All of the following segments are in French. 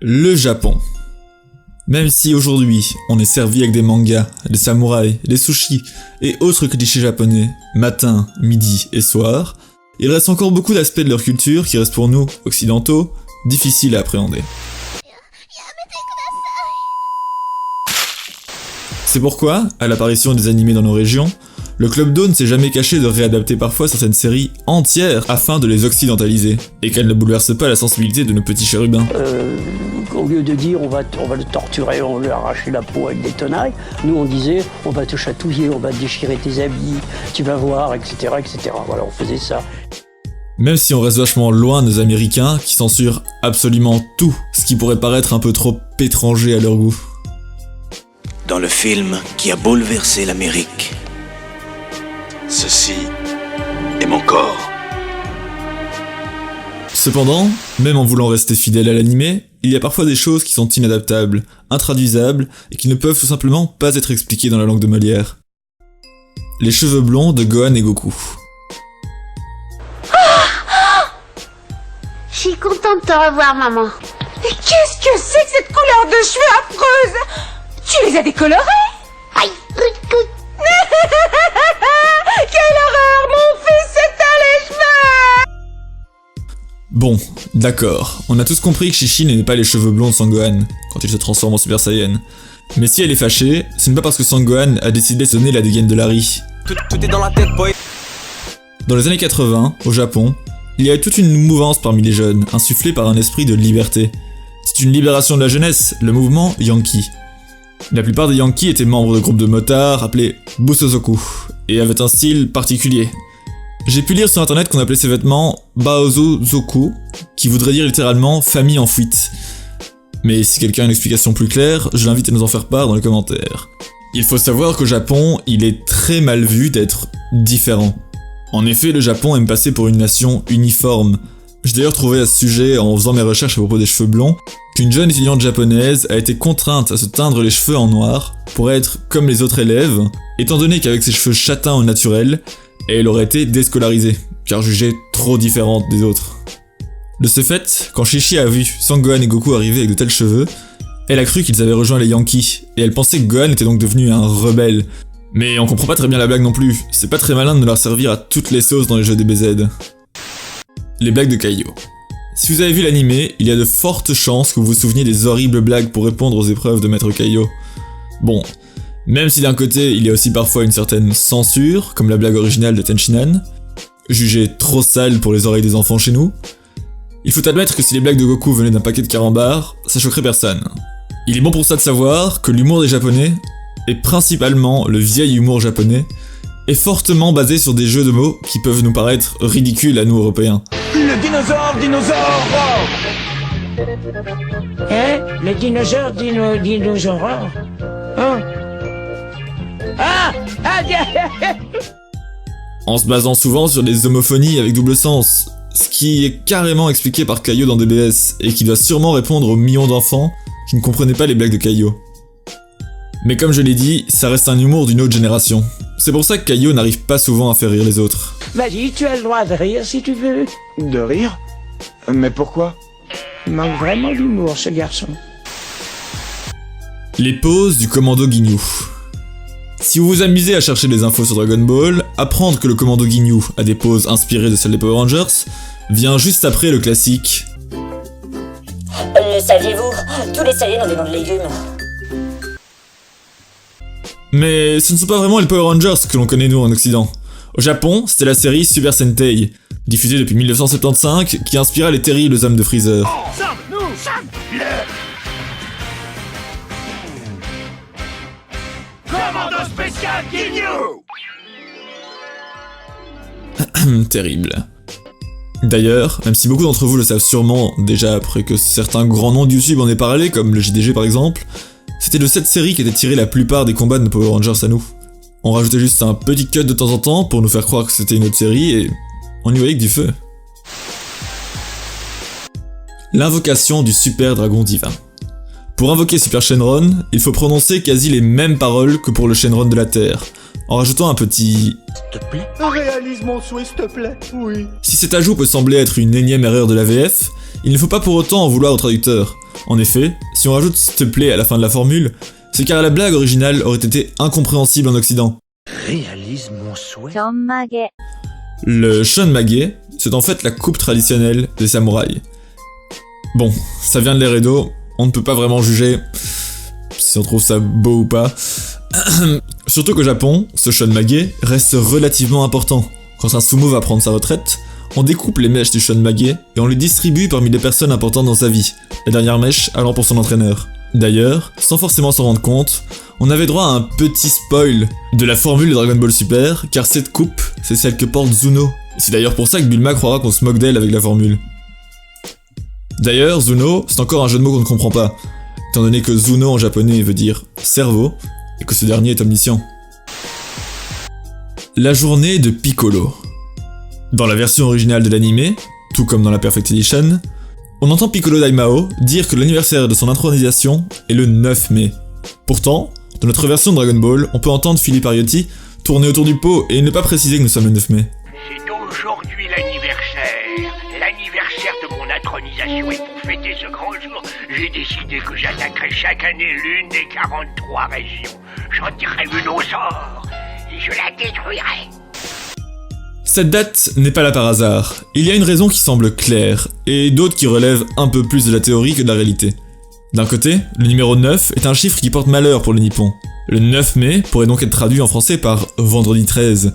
Le Japon. Même si aujourd'hui on est servi avec des mangas, des samouraïs, des sushis et autres clichés japonais, matin, midi et soir, il reste encore beaucoup d'aspects de leur culture qui restent pour nous, occidentaux, difficiles à appréhender. C'est pourquoi, à l'apparition des animés dans nos régions, le Club Do ne s'est jamais caché de réadapter parfois certaines séries entières afin de les occidentaliser, et qu'elles ne bouleversent pas la sensibilité de nos petits chérubins. Au lieu de dire on va le torturer, on va lui arracher la peau avec des tenailles, nous on disait on va te chatouiller, on va te déchirer tes habits, tu vas voir, etc. etc. Voilà, on faisait ça. Même si on reste vachement loin des Américains qui censurent absolument tout ce qui pourrait paraître un peu trop étranger à leur goût. Dans le film qui a bouleversé l'Amérique, ceci est mon corps. Cependant, même en voulant rester fidèle à l'animé, il y a parfois des choses qui sont inadaptables, intraduisables et qui ne peuvent tout simplement pas être expliquées dans la langue de Molière. Les cheveux blonds de Gohan et Goku. Je suis contente de te revoir, maman. Mais qu'est-ce que c'est que cette couleur de cheveux affreuse? Tu les as décolorés? Aïe, coup. Quelle horreur! Mon fils s'éteint les cheveux! Bon, d'accord, on a tous compris que Chichi n'aimait pas les cheveux blonds de Sangohan, quand il se transforme en Super Saiyan. Mais si elle est fâchée, ce n'est pas parce que Sangohan a décidé de se donner la dégaine de Larry. Tout est dans la tête, boy. Dans les années 80, au Japon, il y avait toute une mouvance parmi les jeunes, insufflée par un esprit de liberté. C'est une libération de la jeunesse, le mouvement Yankee. La plupart des Yankees étaient membres de groupes de motards appelés Busozoku, et avaient un style particulier. J'ai pu lire sur internet qu'on appelait ces vêtements Baozozoku, qui voudrait dire littéralement famille en fuite. Mais si quelqu'un a une explication plus claire, je l'invite à nous en faire part dans les commentaires. Il faut savoir qu'au Japon, il est très mal vu d'être différent. En effet, le Japon aime passer pour une nation uniforme. J'ai d'ailleurs trouvé à ce sujet, en faisant mes recherches à propos des cheveux blonds, qu'une jeune étudiante japonaise a été contrainte à se teindre les cheveux en noir pour être comme les autres élèves, étant donné qu'avec ses cheveux châtains au naturel, elle aurait été déscolarisée, car jugée trop différente des autres. De ce fait, quand Chichi a vu Sangohan et Goku arriver avec de tels cheveux, elle a cru qu'ils avaient rejoint les Yankees, et elle pensait que Gohan était donc devenu un rebelle. Mais on comprend pas très bien la blague non plus, c'est pas très malin de leur servir à toutes les sauces dans les jeux DBZ. Les blagues de Kaio. Si vous avez vu l'animé, il y a de fortes chances que vous vous souveniez des horribles blagues pour répondre aux épreuves de Maître Kaio. Bon, même si d'un côté il y a aussi parfois une certaine censure, comme la blague originale de Tenshinhan, jugée trop sale pour les oreilles des enfants chez nous, il faut admettre que si les blagues de Goku venaient d'un paquet de carambars, ça choquerait personne. Il est bon pour ça de savoir que l'humour des japonais, et principalement le vieil humour japonais, est fortement basé sur des jeux de mots qui peuvent nous paraître ridicules à nous Européens. Le dinosaure! Hein? Le dinosaure Hein? Ah! En se basant souvent sur des homophonies avec double sens, ce qui est carrément expliqué par Kaio dans DBS, et qui doit sûrement répondre aux millions d'enfants qui ne comprenaient pas les blagues de Kaio. Mais comme je l'ai dit, ça reste un humour d'une autre génération. C'est pour ça que Kaio n'arrive pas souvent à faire rire les autres. Vas-y, tu as le droit de rire si tu veux. De rire? Mais pourquoi? Il manque vraiment d'humour, ce garçon. Les poses du commando Ginyu. Si vous vous amusez à chercher des infos sur Dragon Ball, apprendre que le commando Ginyu a des poses inspirées de celles des Power Rangers vient juste après le classique. Le saviez-vous? Tous les Saiyans ont des noms de légumes. Mais ce ne sont pas vraiment les Power Rangers que l'on connaît nous en Occident. Au Japon, c'était la série Super Sentai, diffusée depuis 1975, qui inspira les terribles hommes de Freezer. Nous sommes le commando spécial Ginyu! Terrible. D'ailleurs, même si beaucoup d'entre vous le savent sûrement déjà après que certains grands noms de YouTube en aient parlé, comme le JDG par exemple, c'était de cette série qu'étaient tirés la plupart des combats de nos Power Rangers à nous. On rajoutait juste un petit cut de temps en temps pour nous faire croire que c'était une autre série et on y voyait que du feu. L'invocation du Super Dragon Divin. Pour invoquer Super Shenron, il faut prononcer quasi les mêmes paroles que pour le Shenron de la Terre, en rajoutant un petit « S'il te plaît. Réalise mon souhait, s'il te plaît. Oui. Si cet ajout peut sembler être une énième erreur de la VF, il ne faut pas pour autant en vouloir au traducteur. En effet, si on rajoute s'il te plaît à la fin de la formule, c'est car la blague originale aurait été incompréhensible en Occident. Réalise mon souhait. Le shonmage, c'est en fait la coupe traditionnelle des samouraïs. Bon, ça vient de l'ère Edo, on ne peut pas vraiment juger si on trouve ça beau ou pas. Surtout qu'au Japon, ce shonmage reste relativement important. Quand un sumo va prendre sa retraite, on découpe les mèches du shonmage et on les distribue parmi les personnes importantes dans sa vie, la dernière mèche allant pour son entraîneur. D'ailleurs, sans forcément s'en rendre compte, on avait droit à un petit spoil de la formule de Dragon Ball Super, car cette coupe, c'est celle que porte Zuno. C'est d'ailleurs pour ça que Bulma croira qu'on se moque d'elle avec la formule. D'ailleurs, Zuno, c'est encore un jeu de mots qu'on ne comprend pas, étant donné que Zuno en japonais veut dire cerveau, et que ce dernier est omniscient. La journée de Piccolo. Dans la version originale de l'anime, tout comme dans la Perfect Edition, on entend Piccolo Daimao dire que l'anniversaire de son intronisation est le 9 mai. Pourtant, dans notre version de Dragon Ball, on peut entendre Philippe Ariotti tourner autour du pot et ne pas préciser que nous sommes le 9 mai. C'est aujourd'hui l'anniversaire de mon intronisation, et pour fêter ce grand jour, j'ai décidé que j'attaquerai chaque année l'une des 43 régions. J'en tirerai une au sort, et je la détruirai. Cette date n'est pas là par hasard. Il y a une raison qui semble claire, et d'autres qui relèvent un peu plus de la théorie que de la réalité. D'un côté, le numéro 9 est un chiffre qui porte malheur pour le Nippon. Le 9 mai pourrait donc être traduit en français par vendredi 13.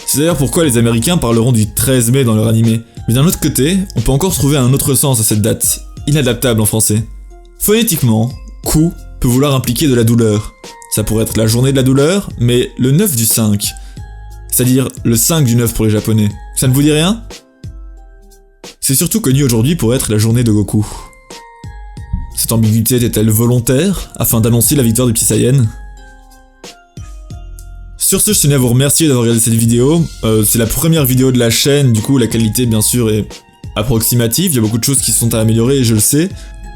C'est d'ailleurs pourquoi les Américains parleront du 13 mai dans leur animé. Mais d'un autre côté, on peut encore trouver un autre sens à cette date, inadaptable en français. Phonétiquement, ku peut vouloir impliquer de la douleur. Ça pourrait être la journée de la douleur, mais le 9 du 5. C'est-à-dire le 5 du 9 pour les japonais. Ça ne vous dit rien? C'est surtout connu aujourd'hui pour être la journée de Goku. Cette ambiguïté était-elle volontaire, afin d'annoncer la victoire du Petit Saiyan? Sur ce, je tenais à vous remercier d'avoir regardé cette vidéo. C'est la première vidéo de la chaîne, du coup la qualité bien sûr est approximative, il y a beaucoup de choses qui sont à améliorer et je le sais.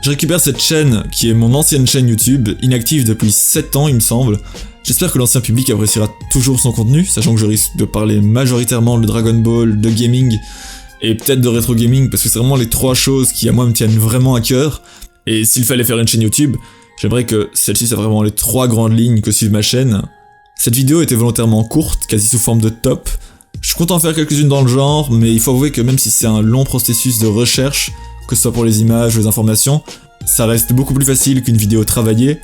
Je récupère cette chaîne, qui est mon ancienne chaîne YouTube, inactive depuis 7 ans il me semble. J'espère que l'ancien public appréciera toujours son contenu, sachant que je risque de parler majoritairement de Dragon Ball, de gaming, et peut-être de rétro gaming, parce que c'est vraiment les trois choses qui à moi me tiennent vraiment à cœur. Et s'il fallait faire une chaîne YouTube, j'aimerais que celle-ci soit vraiment les trois grandes lignes que suive ma chaîne. Cette vidéo était volontairement courte, quasi sous forme de top. Je compte en faire quelques-unes dans le genre, mais il faut avouer que même si c'est un long processus de recherche, que ce soit pour les images ou les informations, ça reste beaucoup plus facile qu'une vidéo travaillée,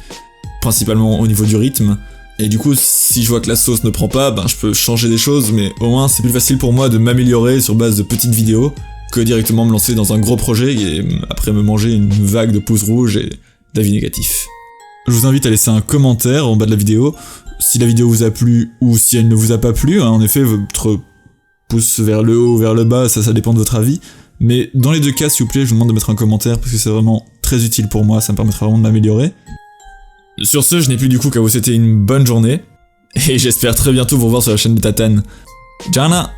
principalement au niveau du rythme. Et du coup, si je vois que la sauce ne prend pas, je peux changer des choses, mais au moins c'est plus facile pour moi de m'améliorer sur base de petites vidéos que directement me lancer dans un gros projet et après me manger une vague de pouces rouges et d'avis négatifs. Je vous invite à laisser un commentaire en bas de la vidéo, si la vidéo vous a plu ou si elle ne vous a pas plu, en effet votre pouce vers le haut ou vers le bas, ça dépend de votre avis, mais dans les deux cas s'il vous plaît je vous demande de mettre un commentaire parce que c'est vraiment très utile pour moi, ça me permettra vraiment de m'améliorer. Sur ce, je n'ai plus du coup qu'à vous souhaiter une bonne journée, et j'espère très bientôt vous revoir sur la chaîne de Tatane. Jana!